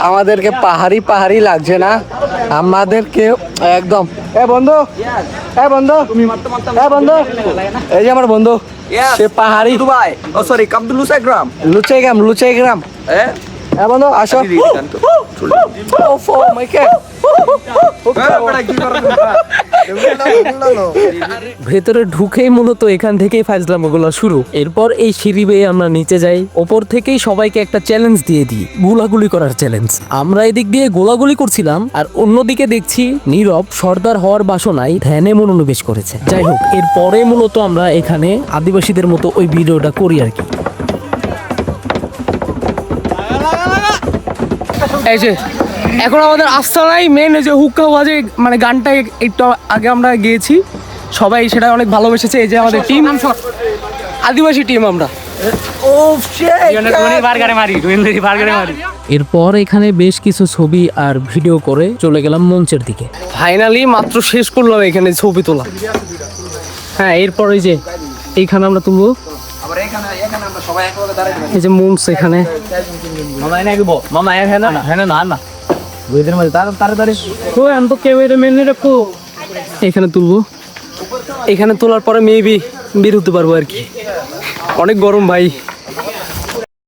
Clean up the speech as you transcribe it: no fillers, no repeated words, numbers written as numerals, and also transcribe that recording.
আমাদেরকে পাহাড়ি পাহাড়ি লাগছে না, আমাদেরকে একদম বন্ধু, বন্ধু, বন্ধু, এই যে আমার বন্ধু, সে পাহাড়ি দুবাই, ও সরি কামদুলুসাইগ্রাম, লুচাইগ্রাম বন্ধু আসো। ভেতরে ঢুকেই মূলত এখান থেকেই ফাজলামোগুলো শুরু। এরপর এই সিঁড়ি বেয়ে আমরা নিচে যাই, ওপর থেকেই সবাইকে একটা চ্যালেঞ্জ দিয়ে দিই, গোলাগুলি করার চ্যালেঞ্জ। আমরা এদিক দিয়ে গোলাগুলি করছিলাম আর অন্যদিকে দেখছি নীরব সর্দার হওয়ার বাসনায় ধ্যানে মনোনিবেশ করেছে। যাই হোক, এরপরে মূলত আমরা এখানে আদিবাসীদের মতো ওই ভিডিওটা করি আর কি। এই যে এখন আমাদের আস্তানায় মেন যে হুক্কা বাজে মানে গানটা একটু আগে আমরা গিয়েছি, সবাই সেটা অনেক ভালোবেসেছে। এই যে আমাদের টিম, আদিবাসী টিম আমরা। এরপর এখানে বেশ কিছু ছবি আর ভিডিও করে চলে গেলাম মঞ্চের দিকে। ফাইনালি মাত্র শেষ করলাম এখানে ছবি তোলা। হ্যাঁ, এরপর এই যে এইখানে আমরা তুলবো, এই যে মঞ্চ এখানে এখানে তুলবো। এখানে তোলার পরে মেবি বের হতে পারবো আর কি। অনেক গরম ভাই।